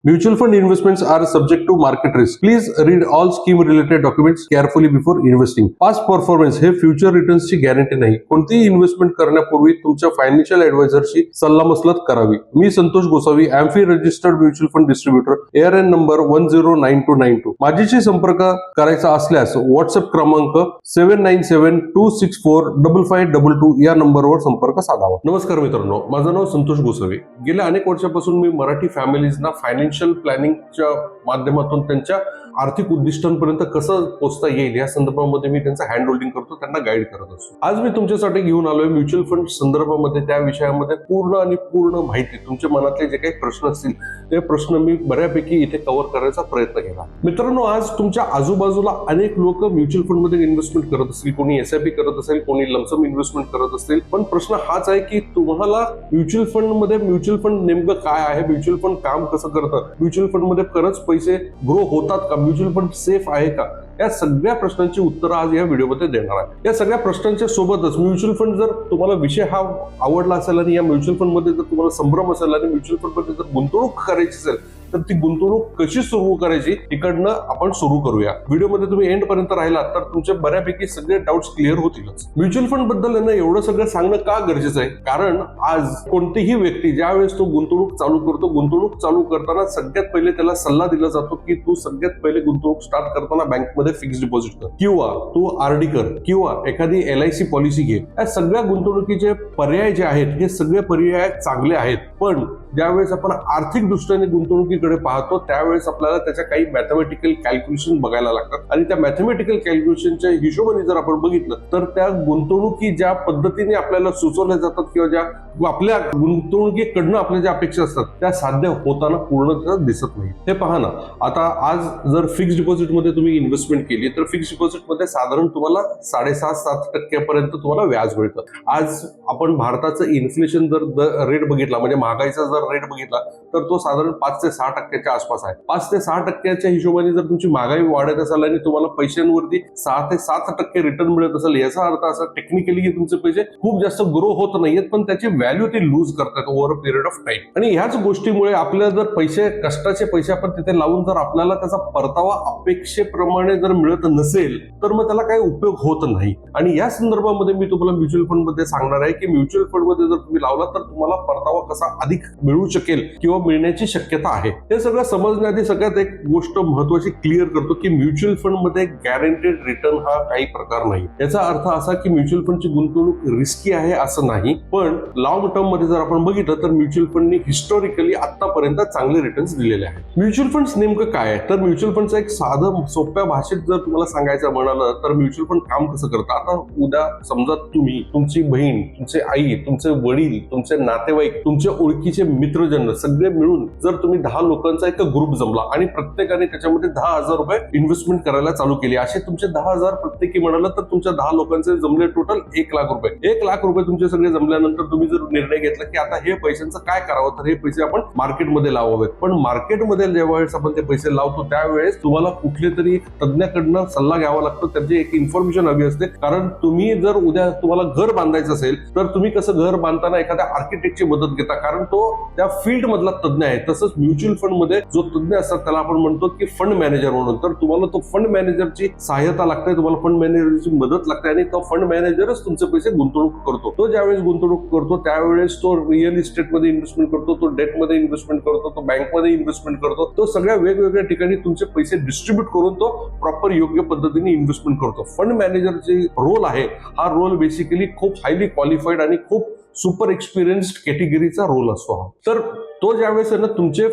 Mutual fund investments are subject to market risk. Please read all scheme related documents carefully before investing. Past performance हे future रिटर्न्सची guarantee नाही. कोणतीही investment करण्यापूर्वी तुमच्या financial ऍडवायझरशी सल्लामसलत करावी. मी Santosh Gosavi, AMFI registered mutual fund distributor, ARN number 109292. माझ्याशी संपर्क करायचा असल्यास व्हॉट्सअप क्रमांक 7972645522 या नंबरवर संपर्क साधावा. नमस्कार मित्रांनो, माझं नाव संतोष गोसावी. गेल्या अनेक वर्षापासून मी मराठी फॅमिलीजना फायनान्शियल प्लॅनिंगच्या माध्यमातून त्यांच्या आर्थिक उद्दिष्टांपर्यंत कसं पोहोचता येईल या संदर्भामध्ये मी त्यांचं हँड होल्डिंग करतो, त्यांना गाईड करत असतो. आज मी तुमच्यासाठी घेऊन आलोय म्युच्युअल फंड संदर्भामध्ये त्या विषयामध्ये पूर्ण माहिती. तुमच्या मनातले जे काही प्रश्न असतील ते प्रश्न मी बऱ्यापैकी इथे कव्हर करायचा प्रयत्न केला. मित्रांनो, आज तुमच्या आजूबाजूला अनेक लोक म्युच्युअल फंड मध्ये इन्व्हेस्टमेंट करत असतील, कोणी SIP करत असेल, कोणी लमसम इन्व्हेस्टमेंट करत असतील. पण प्रश्न हाच आहे की तुम्हाला म्युच्युअल फंड मध्ये म्युच्युअल फंड नेमकं काय आहे, म्युच्युअल फंड काम कसं करतं, म्युच्युअल फंड मध्ये खरंच पैसे ग्रो होतात का, म्युच्युअल फंड सेफ आहे का, या सगळ्या प्रश्नांची उत्तरं आज या व्हिडिओमध्ये देणार आहे. या सगळ्या प्रश्नांच्या सोबतच म्युच्युअल फंड जर तुम्हाला विषय हा आवडला असेल आणि या म्युच्युअल फंड मध्ये जर तुम्हाला संभ्रम असेल आणि म्युच्युअल फंड मध्ये जर गुंतवणूक करायची असेल तर ती गुंतवणूक कशी सुरू करायची इकडनं आपण सुरू करूया. व्हिडिओमध्ये तुम्ही एंड पर्यंत राहिलात तर तुमचे बऱ्यापैकी सगळे डाऊट्स क्लिअर होतीलच. म्युच्युअल फंड बद्दल एवढं सगळं सांगणं का गरजेचं आहे, कारण आज कोणतीही व्यक्ती ज्यावेळेस तो गुंतवणूक चालू करतो, गुंतवणूक चालू करताना सगळ्यात पहिले त्याला सल्ला दिला जातो की तू सगळ्यात पहिले गुंतवणूक स्टार्ट करताना बँकमध्ये फिक्स डिपॉझिट कर, किंवा तू RD कर, किंवा एखादी LIC पॉलिसी घे. या सगळ्या गुंतवणुकीचे पर्याय जे आहेत हे सगळे पर्याय चांगले आहेत, पण ज्यावेळेस आपण आर्थिक दृष्टीने गुंतवणुकीकडे पाहतो त्यावेळेस आपल्याला त्याच्या काही मॅथमॅटिकल कॅल्क्युलेशन बघायला लागतात आणि त्या मॅथमॅटिकल कॅल्क्युलेशनच्या हिशोबाने जर आपण बघितलं तर त्या गुंतवणुकी ज्या पद्धतीने आपल्याला सुचवल्या जातात किंवा ज्या आपल्या गुंतवणुकीकडनं आपल्या ज्या अपेक्षा असतात त्या साध्य होताना पूर्णतः दिसत नाही. हे पहा ना, आता आज जर फिक्स डिपॉझिट मध्ये तुम्ही इन्व्हेस्टमेंट केली तर फिक्स डिपॉझिट मध्ये साधारण तुम्हाला 6.5-7% पर्यंत तुम्हाला व्याज मिळतं. आज आपण भारताचं इन्फ्लेशन जर रेट बघितला, म्हणजे महागाईचा जर रेट बघितला तर तो साधारण 5 ते 6% आसपास आहे. 5 ते 6% हिशोबाने जर तुमची महागाई वाढत असेल आणि तुम्हाला पैशांवरती 6 ते 7% रिटर्न मिळत असेल, याचा अर्थ असा टेक्निकली की तुमचे पैसे खूप जास्त ग्रो होत नाहीयेत, पण त्याची व्हॅल्यू ते लूज करतात over a period of time. आणि ह्याच गोष्टीमुळे आपल्याला जर पैसे, कष्टाचे पैसे आपण तिथे लावून जर आपल्याला त्याचा परतावा अपेक्षेप्रमाणे जर मिळत नसेल तर मग त्याला काही उपयोग होत नाही. आणि या संदर्भामध्ये मी तुम्हाला म्युच्युअल फंड मध्ये सांगणार आहे की म्युच्युअल फंड मध्ये जर तुम्ही लावला तर तुम्हाला परतावा कसा अधिक मिळू शकेल किंवा मिळण्याची शक्यता आहे. हे सगळं समजण्याआधी सगळ्यात एक गोष्ट महत्वाची क्लिअर करतो की म्युच्युअल फंड मध्ये गॅरंटेड रिटर्न हा काही प्रकार नाही. याचा अर्थ असा की म्युच्युअल फंडची गुंतवणूक रिस्की आहे असं नाही, पण लॉंग टर्म मध्ये जर आपण बघितलं तर म्युच्युअल फंडनी हिस्टॉरिकली आतापर्यंत चांगले रिटर्न्स दिलेले आहेत. म्युच्युअल फंड्स नेमकं काय आहे तर म्युच्युअल फंडचं एक साधं सोप्या भाषेत जर तुम्हाला सांगायचं म्हणालं तर म्युच्युअल फंड काम कसं करतं. आता उद्या समजा तुम्ही, तुमची बहीण, तुमचे आई, तुमचे वडील, तुमचे नातेवाईक, तुमचे ओळखीचे मित्रजन सगळे मिळून जर तुम्ही 10 लोकांचा एक ग्रुप जमला आणि प्रत्येकाने त्याच्यामध्ये 10,000 रुपये इन्व्हेस्टमेंट करायला चालू केली, असे तुमचे 10,000 प्रत्येकी म्हणाला तर तुमच्या 10 लोकांचे जमले टोटल 1 लाख रुपये. 1 लाख रुपये तुमचे सगळे जमल्यानंतर तुम्ही जर निर्णय घेतला की आता हे पैशांचं काय करावं तर हे पैसे आपण मार्केटमध्ये लावावेत. पण मार्केटमध्ये ज्यावेळेस आपण ते पैसे लावतो त्यावेळेस तुम्हाला कुठले तरी तज्ञाकडनं सल्ला घ्यावा लागतो, त्याची एक इन्फॉर्मेशन हवी असते. कारण तुम्ही जर उद्या तुम्हाला घर बांधायचं असेल तर तुम्ही कसं घर बांधताना एखाद्या आर्किटेक्टची मदत घेता, कारण तो त्या फील्ड मधला तज्ञ आहे. तसंच म्युच्युअल फंड मध्ये जो तज्ञ असतात त्याला आपण म्हणतो की फंड मॅनेजर म्हणून. तर तुम्हाला तो फंड मॅनेजरची सहाय्यता लागते, तुम्हाला फंड मॅनेजरची मदत लागते आणि तो फंड मॅनेजरच तुमचे पैसे गुंतवणूक करतो. तो ज्यावेळेस गुंतवणूक करतो त्यावेळेस तो रिअल इस्टेट मध्ये इन्व्हेस्टमेंट करतो, तो डेट मध्ये इन्व्हेस्टमेंट करतो, तो बँकमध्ये इन्व्हेस्टमेंट करतो, तो सगळ्या वेगवेगळ्या ठिकाणी तुमचे पैसे डिस्ट्रीब्यूट करून तो प्रॉपर योग्य पद्धतीने इन्व्हेस्टमेंट करतो. फंड मॅनेजरचे रोल आहे हा रोल बेसिकली खूप हायली क्वालिफाईड आणि खूप सुपर एक्सपिरियन्स्ड कॅटेगरीचा रोल असतो. तर तो ज्यावेळेस आहे ना तुमचे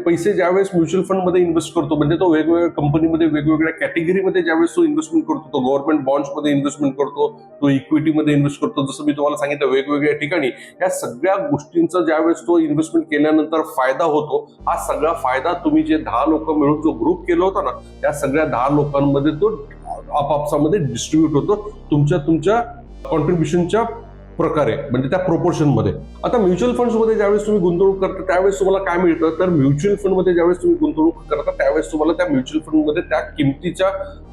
पैसे ज्यावेळेस म्युच्युअल फंड मध्ये इन्व्हेस्ट करतो, म्हणजे तो वेगवेगळ्या कंपनीमध्ये वेगवेगळ्या कॅटेगरीमध्ये ज्यावेळेस तो इन्व्हेस्टमेंट करतो, तो गव्हर्नमेंट बॉन्ड्स मध्ये इन्व्हेस्टमेंट करतो, तो इक्विटीमध्ये इन्व्हेस्ट करतो, जसं मी तुम्हाला सांगितलं वेगवेगळ्या ठिकाणी. या सगळ्या गोष्टींचा ज्यावेळेस तो इन्व्हेस्टमेंट केल्यानंतर फायदा होतो, हा सगळा फायदा तुम्ही जे 10 लोक मिळून जो ग्रुप केला होता ना त्या सगळ्या 10 लोकांमध्ये तो आपापसामध्ये डिस्ट्रीब्यूट होतो तुमच्या कॉन्ट्रीब्युशनच्या प्रकारे, म्हणजे त्या प्रोपोर्शन मध्ये. आता म्युच्युअल फंड्स मध्ये ज्यावेळेस तुम्ही गुंतवणूक करता त्यावेळेस तुम्हाला काय मिळतं तर म्युच्युअल फंड मध्ये ज्यावेळेस तुम्ही गुंतवणूक करता त्यावेळेस तुम्हाला त्या म्युच्युअल फंड मध्ये त्या किमतीच्या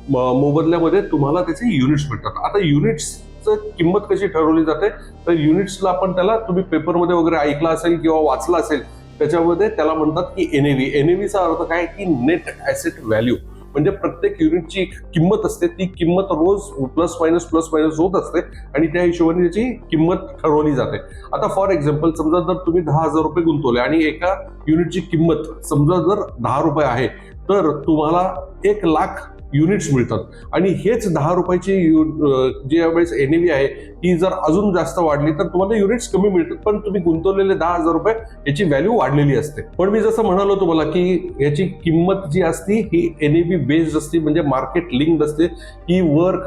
मोबदल्यामध्ये तुम्हाला त्याचे युनिट्स मिळतात. आता युनिट्स किंमत कशी ठरवली जाते तर युनिट्सला आपण त्याला तुम्ही पेपरमध्ये वगैरे ऐकला असेल किंवा वाचला असेल त्याच्यामध्ये त्याला म्हणतात की एनएव्ही. एनएव्हीचा अर्थ काय की नेट ऍसेट व्हॅल्यू, म्हणजे प्रत्येक युनिटची एक किंमत असते, ती किंमत रोज प्लस मायनस होत असते आणि त्या हिशोबाने त्याची किंमत ठरवली जाते. आता फॉर एक्झाम्पल समजा जर तुम्ही 10,000 रुपये गुंतवले आणि एका युनिटची किंमत समजा जर 10 रुपये आहे, तर तुम्हाला 1,00,000 युनिट्स मिळतात आणि हेच 10 रुपयाची जी यावेळेस एनएव्ही आहे ती जर अजून जास्त वाढली तर तुम्हाला युनिट्स कमी मिळतात, पण तुम्ही गुंतवलेले 10,000 रुपये याची व्हॅल्यू वाढलेली असते. पण मी जसं म्हणालो तुम्हाला की याची किंमत जी असते ही एनएव्ही बेस्ड असते, म्हणजे मार्केट लिंक्ड असते, की वर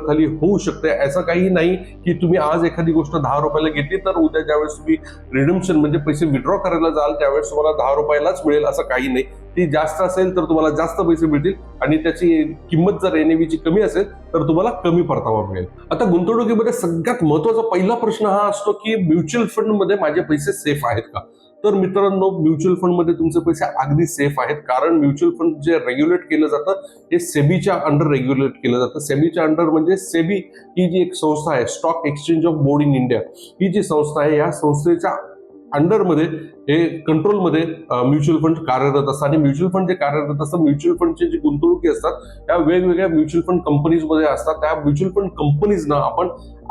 खाली होऊ शकते. असं काही नाही की तुम्ही आज एखादी गोष्ट 10 रुपयाला घेतली तर उद्या ज्यावेळेस तुम्ही रिडम्पशन म्हणजे पैसे विड्रॉ करायला जाल त्यावेळेस तुम्हाला 10 रुपयालाच मिळेल असं काही नाही. ती जास्त असेल तर तुम्हाला जास्त पैसे मिळतील आणि त्याची किंमत जर एनएव्हीची कमी असेल तर तुम्हाला कमी परतावा मिळेल. आता गुंतवणुकीमध्ये सगळ्यात महत्वाचा पहिला प्रश्न हा असतो की म्युच्युअल फंड मध्ये माझे पैसे सेफ आहेत का? तर मित्रांनो, म्युच्युअल फंड मध्ये तुमचे पैसे अगदी सेफ आहेत, कारण म्युच्युअल फंड जे रेग्युलेट केलं जातं हे सेबीच्या अंडर रेग्युलेट केलं जातं. सेबीच्या अंडर म्हणजे सेबी ही जी एक संस्था आहे, stock exchange of board in India, ही जी संस्था आहे या संस्थेच्या अंडरमध्ये हे कंट्रोलमध्ये म्युच्युअल फंड कार्यरत असतात. आणि म्युच्युअल फंड जे कार्यरत असतात, म्युच्युअल फंडचे जे गुंतवणुकी असतात त्या वेगवेगळ्या म्युच्युअल फंड कंपनीजमध्ये असतात. त्या म्युच्युअल फंड कंपनीजना आपण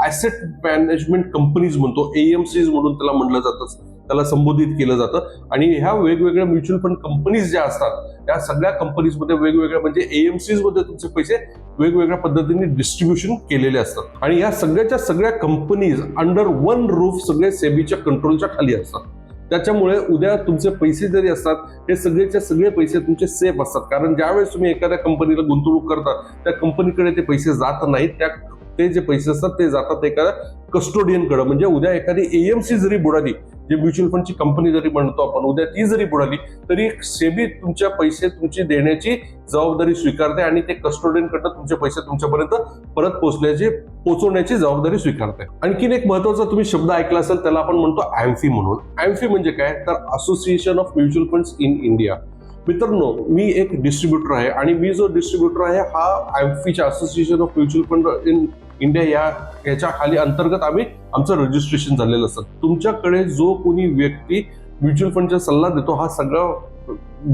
ऍसेट मॅनेजमेंट कंपनीज म्हणतो, एएमसीज म्हणून त्याला म्हटलं जातं, त्याला संबोधित केलं जातं. आणि ह्या वेगवेगळ्या म्युच्युअल फंड कंपनीज ज्या असतात त्या सगळ्या कंपनीजमध्ये वेगवेगळ्या म्हणजे एएमसीज मध्ये तुमचे पैसे वेगवेगळ्या पद्धतीने डिस्ट्रीब्युशन केलेले असतात. आणि या सगळ्याच्या सगळ्या कंपनीज अंडर वन रूफ सगळे सेबीच्या कंट्रोलच्या खाली असतात. त्याच्यामुळे उद्या तुमचे पैसे जरी असतात हे सगळेच्या सगळे पैसे तुमचे सेफ असतात, कारण ज्यावेळेस तुम्ही एखाद्या कंपनीला गुंतवणूक करता त्या कंपनीकडे ते पैसे जात नाहीत, ते जे पैसे असतात ते जातात एखाद्या कस्टोडियनकडे. म्हणजे उद्या एखादी एएमसी जरी बुडाली, जे म्युच्युअल फंडची कंपनी जरी म्हणतो आपण, उद्या ती जरी बुडाली तरी सेबी तुमच्या पैसे तुमची देण्याची जबाबदारी स्वीकारते आणि ते कस्टोडियनकडनं तुमचे पैसे तुमच्यापर्यंत परत पोहोचवण्याची जबाबदारी स्वीकारते. आणखीन एक महत्वाचा तुम्ही शब्द ऐकला असेल, त्याला आपण म्हणतो AMFI म्हणून. AMFI म्हणजे काय, तर association of mutual funds in India. मित्रांनो, मी एक डिस्ट्रीब्युटर आहे आणि मी जो डिस्ट्रीब्युटर आहे हा AMFIच्या association of mutual fund in India याच्या खाली अंतर्गत आमचं रजिस्ट्रेशन झालेलं असतं. तुमच्याकडे जो कोणी व्यक्ती म्युच्युअल फंडचा सल्ला देतो, हा सगळा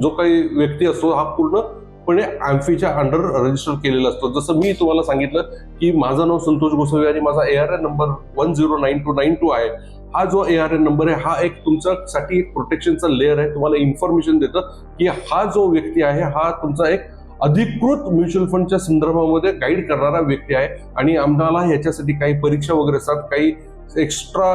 जो काही व्यक्ती असतो हा पूर्णपणे AMFIच्या अंडर रजिस्टर केलेला असतो. जसं मी तुम्हाला सांगितलं की माझं नाव संतोष गोसावी आणि माझा ARN नंबर 109292 आहे. हा जो ARN नंबर आहे हा एक तुमच्यासाठी एक प्रोटेक्शनचा लेअर आहे, तुम्हाला इन्फॉर्मेशन देतं की हा जो व्यक्ती आहे हा तुमचा एक अधिकृत म्युच्युअल फंडच्या संदर्भामध्ये गाईड करणारा व्यक्ती आहे. आणि आम्हाला ह्याच्यासाठी काही परीक्षा वगैरे असतात, काही एक्स्ट्रा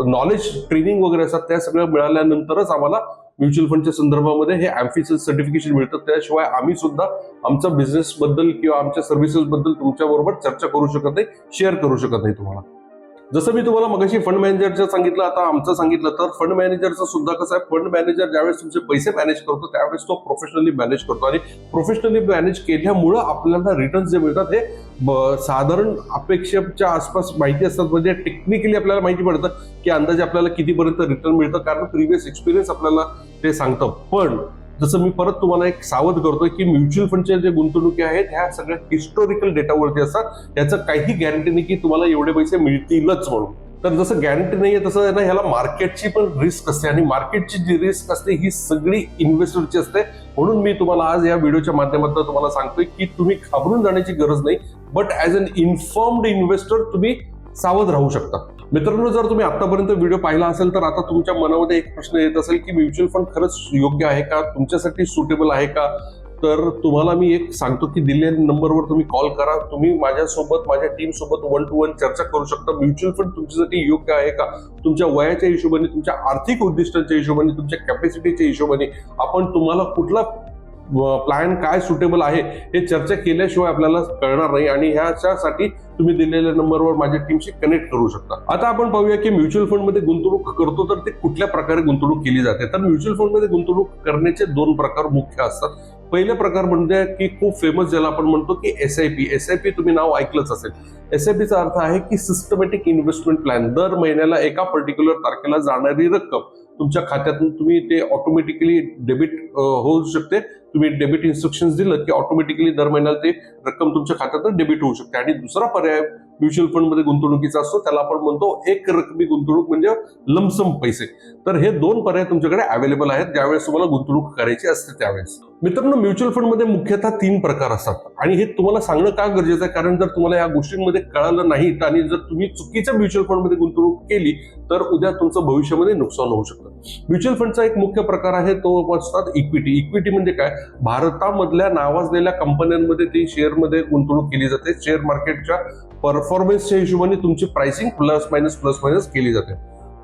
नॉलेज ट्रेनिंग वगैरे असतात, त्या सगळ्या मिळाल्यानंतरच आम्हाला म्युच्युअल फंडच्या संदर्भामध्ये हे AMFIचं सर्टिफिकेशन मिळतं. त्याशिवाय आम्ही सुद्धा आमच्या बिझनेस बद्दल किंवा आमच्या सर्व्हिसेस बद्दल तुमच्या बरोबर चर्चा करू शकत नाही, शेअर करू शकत नाही तुम्हाला. जसं मी तुम्हाला मगाशी फंड मॅनेजरचं सांगितलं, आता आमचं सांगितलं, तर फंड मॅनेजरचं सुद्धा कसं आहे, फंड मॅनेजर ज्यावेळेस तुमचे पैसे मॅनेज करतो त्यावेळेस तो प्रोफेशनली मॅनेज करतो आणि प्रोफेशनली मॅनेज केल्यामुळं आपल्याला रिटर्न्स जे मिळतात हे साधारण अपेक्षेच्या आसपास माहिती असतात. म्हणजे टेक्निकली आपल्याला माहिती पडतं की अंदाजे आपल्याला कितीपर्यंत रिटर्न मिळतं, कारण प्रिव्हियस एक्सपिरियन्स आपल्याला ते सांगतं. पण जसं मी परत तुम्हाला एक सावध करतोय की म्युच्युअल फंडच्या जे गुंतवणुकी आहेत ह्या सगळ्या हिस्टोरिकल डेटावरती असतात, याचं काही गॅरंटी नाही की तुम्हाला एवढे पैसे मिळतीलच म्हणून. तर जसं गॅरंटी नाहीये तसं आहे ना, ह्याला मार्केटची पण रिस्क असते आणि मार्केटची जी रिस्क असते ही सगळी इन्व्हेस्टरची असते. म्हणून मी तुम्हाला आज या व्हिडिओच्या माध्यमातून तुम्हाला सांगतोय की तुम्ही घाबरून जाण्याची गरज नाही, but as an informed investor तुम्ही सावध राहू शकता. मित्रांनो, जर तुम्ही आतापर्यंत व्हिडिओ पाहिला असेल तर आता तुमच्या मनामध्ये एक प्रश्न येत असेल की म्युच्युअल फंड खरंच योग्य आहे का, तुमच्यासाठी सुटेबल आहे का? तर तुम्हाला मी एक सांगतो की दिलेल्या नंबरवर तुम्ही कॉल करा. तुम्ही माझ्यासोबत, माझ्या टीम सोबत 1 to 1 चर्चा करू शकता. म्युच्युअल फंड तुमच्यासाठी योग्य आहे का, तुमच्या वयाच्या हिशोबाने, तुमच्या आर्थिक उद्दिष्टांच्या हिशोबाने, तुमच्या कॅपॅसिटीच्या हिशोबाने आपण तुम्हाला कुठला प्लॅन काय सुटेबल आहे हे चर्चा केल्याशिवाय आपल्याला कळणार नाही. आणि ह्याच्यासाठी तुम्ही दिलेल्या नंबरवर माझ्या टीमशी कनेक्ट करू शकता. आता आपण पाहूया की म्युच्युअल फंड मध्ये गुंतवणूक करतो तर ते कुठल्या प्रकारे गुंतवणूक केली जाते. तर म्युच्युअल फंड मध्ये गुंतवणूक करण्याचे 2 प्रकार मुख्य असतात. पहिले प्रकार म्हणजे की खूप फेमस ज्याला आपण म्हणतो की SIP तुम्ही नाव ऐकलंच असेल. SIPचा अर्थ आहे की सिस्टमॅटिक इन्व्हेस्टमेंट प्लॅन. दर महिन्याला एका पर्टिक्युलर तारखेला जाणारी रक्कम तुमच्या खात्यातून तुम्ही ते ऑटोमॅटिकली डेबिट होऊ शकते. तुम्ही डेबिट इन्स्ट्रक्शन दिलं की ऑटोमॅटिकली दर महिन्याला ते रक्कम तुमच्या खात्यातून डेबिट होऊ शकते. आणि दुसरा पर्याय म्युच्युअल फंड मध्ये गुंतवणुकीचा असतो, त्याला आपण म्हणतो एक रकमी गुंतवणूक म्हणजे लमसम पैसे. तर हे दोन पर्याय तुमच्याकडे अवेलेबल आहेत ज्यावेळेस तुम्हाला गुंतवणूक करायची असते त्यावेळेस. मित्रांनो, म्युच्युअल फंड मध्ये मुख्यतः 3 प्रकार असतात आणि हे तुम्हाला सांगणं का गरजेचं आहे, कारण जर तुम्हाला या गोष्टींमध्ये कळालं नाही आणि जर तुम्ही चुकीच्या म्युच्युअल फंड मध्ये गुंतवणूक केली तर उद्या तुमचं भविष्यामध्ये नुकसान होऊ शकतं. म्युच्युअल फंडचा एक मुख्य प्रकार आहे तो असतात इक्विटी. इक्विटी म्हणजे काय, भारतामधल्या नावाजलेल्या कंपन्यांमध्ये ती शेअरमध्ये गुंतवणूक केली जाते. शेअर मार्केटच्या परफॉर्मन्सच्या हिशोबाने तुमची प्राइसिंग प्लस मायनस केली जाते.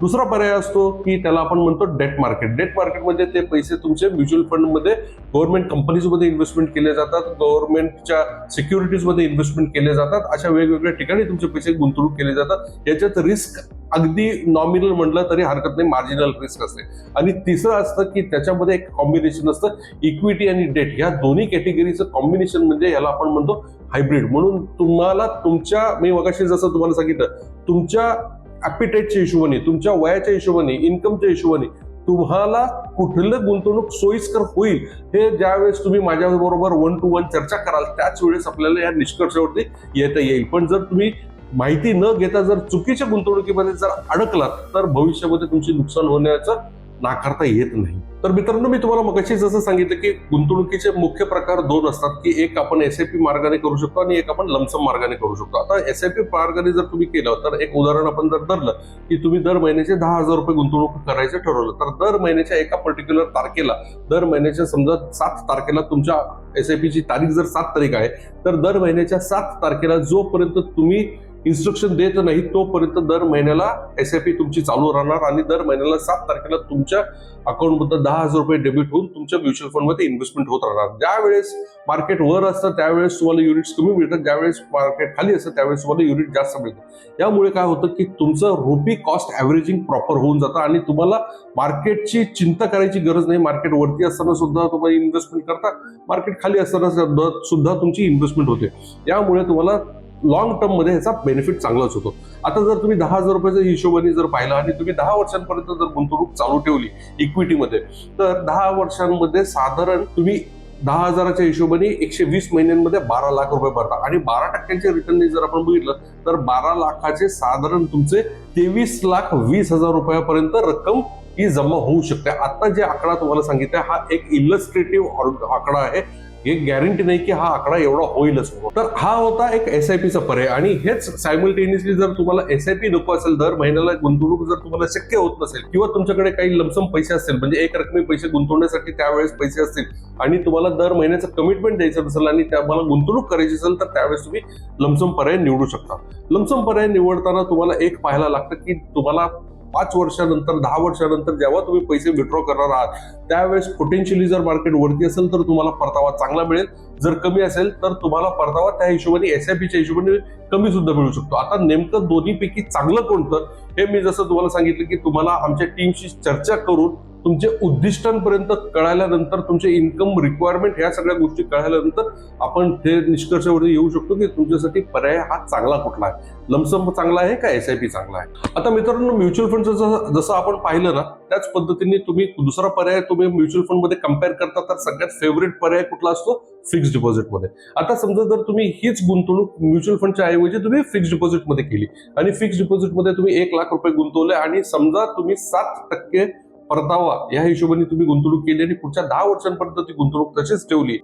दुसरा पर्याय असतो की त्याला आपण म्हणतो डेट मार्केट. डेट मार्केट म्हणजे ते पैसे तुमचे म्युच्युअल फंडमध्ये गव्हर्नमेंट कंपनीजमध्ये इन्व्हेस्टमेंट केले जातात, गव्हर्नमेंटच्या सिक्युरिटीजमध्ये इन्व्हेस्टमेंट केले जातात, अशा वेगवेगळ्या ठिकाणी तुमचे पैसे गुंतवणूक केले जातात. याच्यात रिस्क अगदी नॉमिनल म्हटलं तरी हरकत नाही, मार्जिनल रिस्क असते. आणि तिसरं असतं की त्याच्यामध्ये एक कॉम्बिनेशन असतं इक्विटी आणि डेट, या दोन्ही कॅटेगरीचं कॉम्बिनेशन म्हणजे याला आपण म्हणतो हायब्रिड. म्हणून तुम्हाला तुमच्या, मी मगाशी जसं तुम्हाला सांगितलं, तुमच्या ॲपिटाईटच्या हिशोबाने, तुमच्या वयाच्या हिशोबाने, इन्कमच्या हिशोबाने तुम्हाला कुठलं गुंतवणूक सोयीस्कर होईल हे ज्यावेळेस तुम्ही माझ्याबरोबर 1 to 1 चर्चा कराल त्याच वेळेस आपल्याला या निष्कर्षावरती येता येईल. पण जर तुम्ही माहिती न घेता जर चुकीच्या गुंतवणुकीमध्ये जर अडकलात तर भविष्यामध्ये तुमचे नुकसान होण्याचं नाकारता येत नाही. तर मित्रांनो, मी तुम्हाला मगाशी जसं सांगितलं की गुंतवणुकीचे मुख्य प्रकार 2 असतात की एक आपण एसआयपी मार्गाने करू शकतो आणि एक आपण लमसम मार्गाने करू शकतो. आता एसआयपी मार्गाने जर तुम्ही केलं तर एक उदाहरण आपण जर धरलं की तुम्ही दर महिन्याचे 10,000 रुपये गुंतवणूक करायचं ठरवलं तर दर महिन्याच्या एका पर्टिक्युलर तारखेला, दर महिन्याच्या समजा 7 तारखेला तुमच्या एसआयपीची तारीख जर 7 तारीख आहे तर दर महिन्याच्या 7 तारखेला जोपर्यंत तुम्ही इन्स्ट्रक्शन देत नाही तोपर्यंत दर महिन्याला एसआयपी तुमची चालू राहणार आणि दर महिन्याला 7 तारखेला तुमच्या अकाउंटमध्ये 10,000 रुपये डेबिट होऊन तुमच्या म्युच्युअल फंडमध्ये इन्व्हेस्टमेंट होत राहणार. ज्यावेळेस मार्केट वर असतं त्यावेळेस तुम्हाला युनिट्स कमी मिळतात, ज्यावेळेस मार्केट खाली असतं त्यावेळेस तुम्हाला युनिट जास्त मिळतात. यामुळे काय होतं की तुमचं रुपी कॉस्ट ऍव्हरेजिंग प्रॉपर होऊन जातं आणि तुम्हाला मार्केटची चिंता करायची गरज नाही. मार्केट वरती असताना सुद्धा तुम्हाला इन्व्हेस्टमेंट करता, मार्केट खाली असताना सुद्धा तुमची इन्व्हेस्टमेंट होते. यामुळे तुम्हाला लॉंग टर्म मध्ये ह्याचा बेनिफिट चांगलाच होतो. आता जर तुम्ही 10,000 रुपयाच्या हिशोबाने जर पाहिलं आणि तुम्ही 10 वर्षांपर्यंत जर गुंतवणूक चालू ठेवली इक्विटीमध्ये तर 10 वर्षांमध्ये साधारण तुम्ही 10,000च्या हिशोबाने 120 महिन्यांमध्ये 12 लाख रुपये भरता आणि 12% रिटर्न जर आपण बघितलं तर 12 लाखाचे साधारण तुमचे 23,20,000 रुपयापर्यंत रक्कम ही जमा होऊ शकते. आता जे आकडा तुम्हाला सांगितलं हा एक इलस्ट्रेटिव्ह आकडा आहे, हे गॅरंटी नाही की हा आकडा एवढा होईलच. तर हा होता एक एसआयपीचा पर्याय. आणि हेच सायमल्टेनियसली जर तुम्हाला एसआयपी नको असेल, दर महिन्याला गुंतवणूक जर तुम्हाला शक्य होत नसेल किंवा तुमच्याकडे काही लमसम पैसे असतील म्हणजे एक रकमी पैसे गुंतवण्यासाठी त्यावेळेस पैसे असतील आणि तुम्हाला दर महिन्याचं कमिटमेंट द्यायचं नसेल आणि तुम्हाला गुंतवणूक करायची असेल तर त्यावेळेस तुम्ही लमसम पर्याय निवडू शकता. लमसम पर्याय निवडताना तुम्हाला एक पाहायला लागतं की तुम्हाला 5 वर्षानंतर 10 वर्षानंतर जेव्हा तुम्ही पैसे विड्रॉ करणार आहात त्यावेळेस पोटेन्शियली जर मार्केट वरती असेल तर तुम्हाला परतावा चांगला मिळेल, जर कमी असेल तर तुम्हाला परतावा त्या हिशोबाने एसआयपीच्या हिशोबाने कमी सुद्धा मिळू शकतो. आता नेमकं दोन्हीपैकी चांगलं कोणतं हे मी जसं तुम्हाला सांगितलं की तुम्हाला आमच्या टीमशी चर्चा करून तुमचे उद्दिष्टांपर्यंत कळाल्यानंतर, तुमचे इन्कम रिक्वायरमेंट ह्या सगळ्या गोष्टी कळाल्यानंतर आपण ते निष्कर्षावरती येऊ शकतो की तुमच्यासाठी पर्याय हा चांगला कुठला आहे, लमसम चांगला आहे का एसआयपी चांगला आहे. आता मित्रांनो, म्युच्युअल फंडचं जसं आपण पाहिलं ना त्याच पद्धतीने तुम्ही दुसरा पर्याय तुम्ही म्युच्युअल फंड मध्ये कम्पेअर करता तर सगळ्यात फेवरेट पर्याय कुठला असतो, फिक्स्ड डिपॉझिटमध्ये. आता समजा जर तुम्ही हीच गुंतवणूक म्युच्युअल फंडच्या ऐवजी तुम्ही फिक्स्ड डिपॉझिटमध्ये केली आणि फिक्स्ड डिपॉझिटमध्ये तुम्ही 1 लाख रुपये गुंतवले आणि समजा तुम्ही 7% परतावा या हिशोबाने तुम्ही गुंतवणूक केली आणि पुढच्या 10 वर्षांपर्यंत ती गुंतवणूक तशीच ठेवली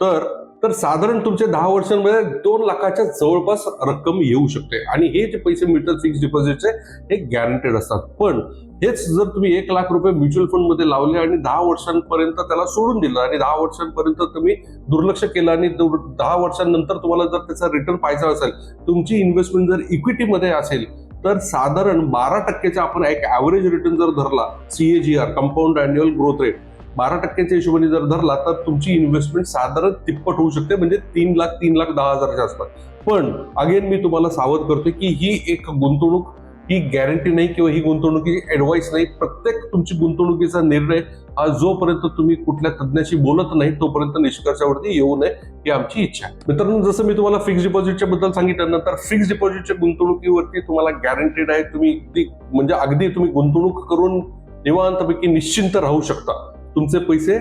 तर साधारण तुमच्या 10 वर्षांमध्ये 2 लाखाच्या जवळपास रक्कम येऊ शकते. आणि हे जे पैसे मिळतात फिक्स्ड डिपॉझिटचे हे गॅरंटेड असतात. पण हेच जर तुम्ही 1 लाख रुपये म्युच्युअल फंड मध्ये लावले आणि 10 वर्षांपर्यंत त्याला सोडून दिलं आणि 10 वर्षांपर्यंत तुम्ही दुर्लक्ष केलं आणि 10 वर्षांनंतर तुम्हाला जर त्याचा रिटर्न पाहायचा असेल, तुमची इन्व्हेस्टमेंट जर इक्विटीमध्ये असेल तर साधारण 12% आपण एक ऍव्हरेज रिटर्न जर धरला, CAGR compound annual growth rate 12% हिशोबाने जर धरला तर तुमची इन्व्हेस्टमेंट साधारण तिप्पट होऊ शकते, म्हणजे 3,10,000च्या आसपास. पण अगेन मी तुम्हाला सावध करतोय की ही एक गुंतवणूक ही गॅरंटी नाही किंवा ही गुंतवणुकीची ऍडवाइस नाही. प्रत्येक तुमची गुंतवणुकीचा निर्णय हा जोपर्यंत तुम्ही कुठल्या तज्ञाशी बोलत नाही तोपर्यंत निष्कर्षावरती येऊ नये ही आमची इच्छा आहे. मित्रांनो, जसं मी तुम्हाला फिक्स्ड डिपॉझिटच्या बद्दल सांगितलं नंतर फिक्स्ड डिपॉझिटच्या गुंतवणुकीवरती तुम्हाला गॅरंटेड आहे, तुम्ही म्हणजे अगदी तुम्ही गुंतवणूक करून निवांतपैकी निश्चिंत राहू शकता, तुमचे पैसे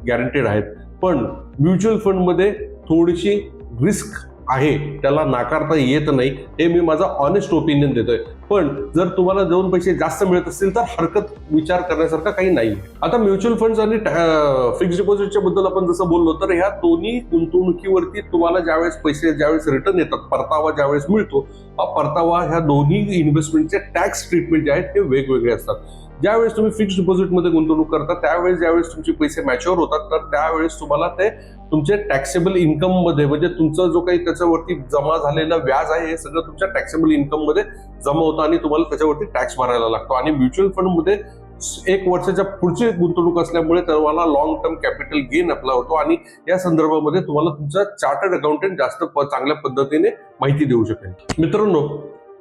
गॅरंटेड आहेत. पण म्युच्युअल फंड मध्ये थोडीशी रिस्क आहे, त्याला नाकारता येत नाही, हे मी माझा ऑनेस्ट ओपिनियन देतोय. पण जर तुम्हाला 2 पैसे जास्त मिळत असतील तर हरकत विचार करण्यासारखं काही नाही. आता म्युच्युअल फंड्स आणि फिक्स्ड डिपॉझिटच्या बद्दल आपण जसं बोललो, तर ह्या दोन्ही गुंतवणुकीवरती तुम्हाला ज्यावेळेस रिटर्न येतात, परतावा ज्यावेळेस मिळतो, हा परतावा ह्या दोन्ही इन्व्हेस्टमेंटचे टॅक्स ट्रीटमेंट जे आहेत ते वेगवेगळे असतात. ज्यावेळेस तुम्ही फिक्स्ड डिपॉझिटमध्ये गुंतवणूक करता, ज्यावेळेस तुमचे पैसे मॅच्युअर होतात, तर त्यावेळेस तुम्हाला ते तुमचे टॅक्सेबल इन्कम मध्ये, म्हणजे तुमचा जो काही त्याच्यावरती जमा झालेला व्याज आहे, हे सगळं तुमच्या टॅक्सेबल इन्कम मध्ये जमा होतं आणि तुम्हाला त्याच्यावरती टॅक्स भरायला लागतो. आणि म्युच्युअल फंड मध्ये 1 वर्षाच्या पुढची गुंतवणूक असल्यामुळे तुम्हाला लॉंग टर्म कॅपिटल गेन आपला होतो आणि या संदर्भामध्ये तुम्हाला तुमचा चार्टर्ड अकाउंटंट जास्त चांगल्या पद्धतीने माहिती देऊ शकेल. मित्रांनो,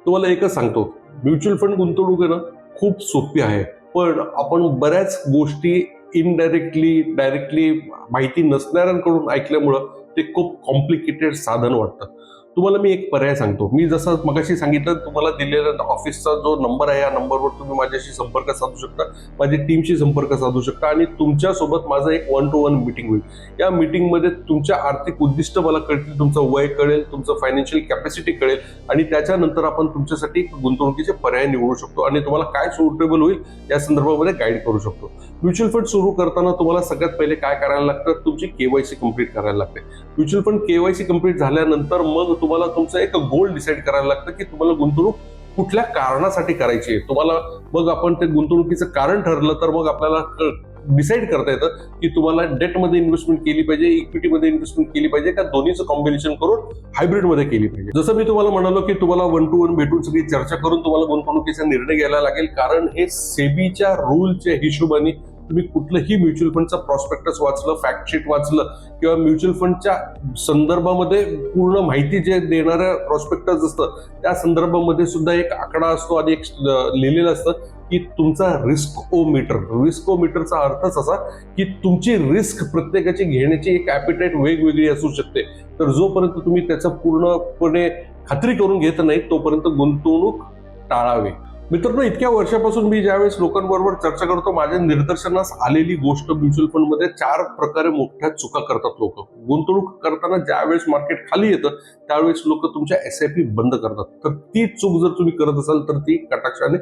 तुम्हाला एकच सांगतो, म्युच्युअल फंड गुंतवणूक आहे ना, खूप सोपी आहे. पण आपण बऱ्याच गोष्टी इनडायरेक्टली डायरेक्टली माहिती नसणाऱ्यांकडून ऐकल्यामुळं ते खूप कॉम्प्लिकेटेड साधन वाटतं. तुम्हाला मी एक पर्याय सांगतो. मी जसं मगाशी सांगितलं, तुम्हाला दिलेला ऑफिसचा जो नंबर आहे, या नंबरवर तुम्ही माझ्याशी संपर्क साधू शकता, माझ्या टीमशी संपर्क साधू शकता आणि तुमच्यासोबत माझं एक 1-to-1 मीटिंग होईल. या मीटिंगमध्ये तुमच्या आर्थिक उद्दिष्ट मला कळतील, तुमचं वय कळेल, तुमचं फायनान्शियल कॅपॅसिटी कळेल आणि त्याच्यानंतर आपण तुमच्यासाठी गुंतवणुकीचे पर्याय निवडू शकतो आणि तुम्हाला काय सुटेबल होईल या संदर्भामध्ये गाईड करू शकतो. म्युच्युअल फंड सुरू करताना तुम्हाला सगळ्यात पहिले काय करायला लागतं, तुमची केवायसी कंप्लीट करायला लागते. म्युच्युअल फंड केवायसी कंप्लीट झाल्यानंतर मग तुम्हाला तुमचं एक गोल डिसाईड करायला लागतं की तुम्हाला गुंतवणूक कुठल्या कारणासाठी करायची आहे. तुम्हाला मग आपण ते गुंतवणुकीचं कारण ठरलं तर मग आपल्याला डिसाईड करता येतं की तुम्हाला डेटमध्ये इन्व्हेस्टमेंट केली पाहिजे, इक्विटीमध्ये इन्व्हेस्टमेंट केली पाहिजे, का दोन्हीचं कॉम्बिनेशन करून हायब्रिडमध्ये केली पाहिजे. जसं मी तुम्हाला म्हणालो की तुम्हाला 1-to-1 भेटून सगळी चर्चा करून तुम्हाला गुंतवणुकीचा निर्णय घ्यायला लागेल, कारण हे सेबीच्या रूलच्या हिशोबाने तुम्ही कुठलंही म्युच्युअल फंडचा प्रॉस्पेक्टस वाचलं, फॅक्टशीट वाचलं किंवा म्युच्युअल फंडच्या संदर्भामध्ये पूर्ण माहिती जे देणारं प्रॉस्पेक्टस असतं, त्या संदर्भामध्ये सुद्धा एक आकडा असतो आणि एक लिहिलेलं असतं की तुमचा रिस्कोमीटरचा अर्थच असा की तुमची रिस्क प्रत्येकाची घेण्याची एक ॲपिटाईट वेगवेगळी असू शकते. तर जोपर्यंत तुम्ही त्याचा पूर्णपणे खात्री करून घेत नाही, तोपर्यंत गुंतवणूक टाळावी. मित्रांनो, इतक्या वर्षापासून मी ज्यावेळेस लोकांबरोबर चर्चा करतो, माझ्या निदर्शनास आलेली गोष्ट, म्युच्युअल फंडमध्ये 4 प्रकारे मोठ्या चुका करतात लोक. गुंतवणूक करताना ज्यावेळेस मार्केट खाली येतं त्यावेळेस लोक तुमच्या SIP बंद करतात. तर ती चूक जर तुम्ही करत असाल तर ती कटाक्षाने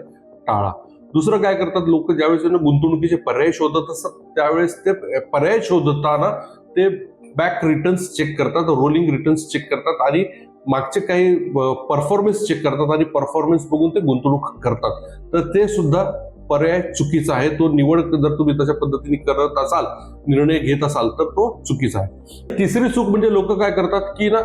टाळा. दुसरं काय करतात लोक, ज्यावेळेस गुंतवणुकीचे पर्याय शोधत असतात त्यावेळेस ते पर्याय शोधताना ते बॅक रिटर्न्स चेक करतात, रोलिंग रिटर्न्स चेक करतात आणि मागचे काही परफॉर्मन्स चेक करतात आणि परफॉर्मन्स बघून ते गुंतवणूक करतात. तर ते सुद्धा पर्याय चुकीचा आहे. तो निवड जर तुम्ही तशा पद्धतीने करत असाल, निर्णय घेत असाल तर तो चुकीचा आहे. तिसरी चूक म्हणजे लोक काय करतात की ना,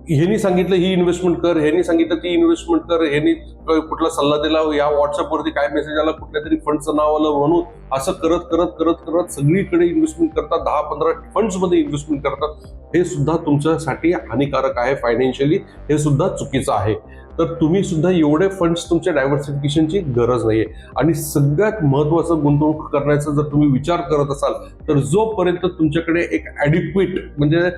ह्यांनी सांगितलं ही इन्व्हेस्टमेंट कर, ह्यांनी सांगितलं ती इन्व्हेस्टमेंट कर, ह्यांनी कुठला सल्ला दिला, या व्हॉट्सअपवरती काय मेसेज आला, कुठल्या तरी फंडचं नाव आलं म्हणून असं करत करत करत करत सगळीकडे इन्व्हेस्टमेंट करतात, 10-15 फंड्स मध्ये इन्व्हेस्टमेंट करतात. हे सुद्धा तुमच्यासाठी हानिकारक आहे. फायनान्शियली हे सुद्धा चुकीचं आहे. तर तुम्ही सुद्धा एवढे फंड्स तुमच्या डायव्हर्सिफिकेशनची गरज नाहीये. आणि सगळ्यात महत्वाचं, गुंतवणूक करण्याचा जर तुम्ही विचार करत असाल तर जोपर्यंत तुमच्याकडे एक ॲडिक्वेट, म्हणजे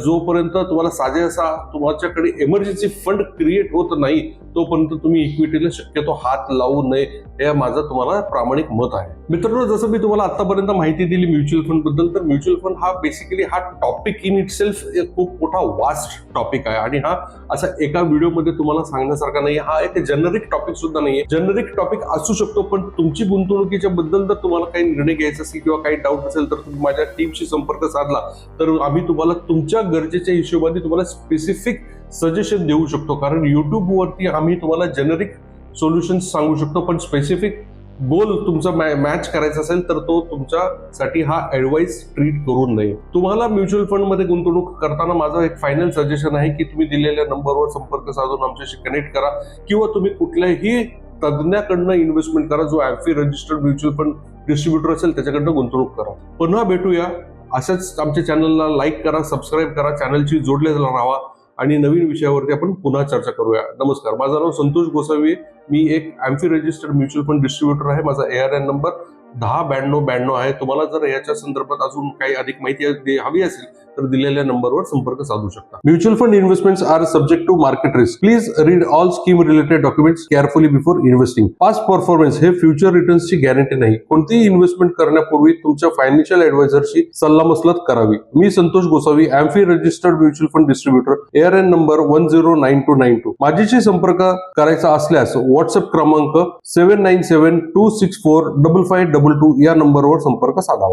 जोपर्यंत तुम्हाला साजेसा तुमच्याकडे इमर्जन्सी फंड क्रिएट होत नाही, तोपर्यंत तुम्ही इक्विटीला शक्यतो हात लावू नये, हे माझं तुम्हाला प्रामाणिक मत आहे. मित्रांनो, जसं मी तुम्हाला आतापर्यंत माहिती दिली म्युच्युअल फंड बद्दल, तर म्युच्युअल फंड हा बेसिकली हा टॉपिक इन इटसेल्फ खूप मोठा वास्ट टॉपिक आहे आणि हा असा एका व्हिडिओमध्ये तुम्हाला सांगण्यासारखा नाही. हा एक जेनरिक टॉपिक सुद्धा नाहीये. जेनरिक टॉपिक असू शकतो, पण तुमची गुंतवणुकीच्या बद्दल जर तुम्हाला काही निर्णय घ्यायचा असेल किंवा काही डाऊट असेल तर तुम्ही माझ्या टीमशी संपर्क साधला तर आम्ही तुम्हाला तुमच्या गरजेच्या हिशोबाने तुम्हाला स्पेसिफिक सजेशन देऊ शकतो. कारण युट्यूबवरती आम्ही तुम्हाला जेनरिक सोल्युशन्स सांगू शकतो, पण स्पेसिफिक गोल तुमचा मॅच करायचा असेल तर तो तुमच्यासाठी हा ऍडवाइस ट्रीट करू नये. तुम्हाला म्युच्युअल फंड मध्ये गुंतवणूक करताना माझं एक फायनल सजेशन आहे की तुम्ही दिलेल्या नंबरवर संपर्क साधून आमच्याशी कनेक्ट करा किंवा तुम्ही कुठल्याही तज्ञाकडनं इन्व्हेस्टमेंट करा, जो AMFI registered mutual fund distributor असेल त्याच्याकडनं गुंतवणूक करा. पुन्हा भेटूया. अशाच आमच्या चॅनलला लाईक करा, सबस्क्राईब करा, चॅनलशी जोडले राहा आणि नवीन विषयावरती आपण पुन्हा चर्चा करूया. नमस्कार, माझं नाव संतोष गोसावी. मी एक AMFI registered mutual fund distributor आहे. माझा ARN नंबर 109292 आहे. तुम्हाला जर याच्या संदर्भात अजून काही अधिक माहिती हवी असेल तर दिलेल्या नंबरवर संपर्क साधू शकता. Mutual fund investments are subject to market risk. Please read all scheme related documents carefully before investing. Past performance हे फ्युचर रिटर्न्सची गॅरंटी नाही. कोणतीही इन्व्हेस्टमेंट करण्यापूर्वी तुमच्या फायनान्शियल ऍडवायझरशी सल्लामसलत करावी. मी Santosh Gosavi, AMFI registered mutual fund distributor, ARN number 109292. माझ्याशी संपर्क करायचा असल्यास व्हॉट्सअप क्रमांक 7972645522 या नंबरवर संपर्क साधावा.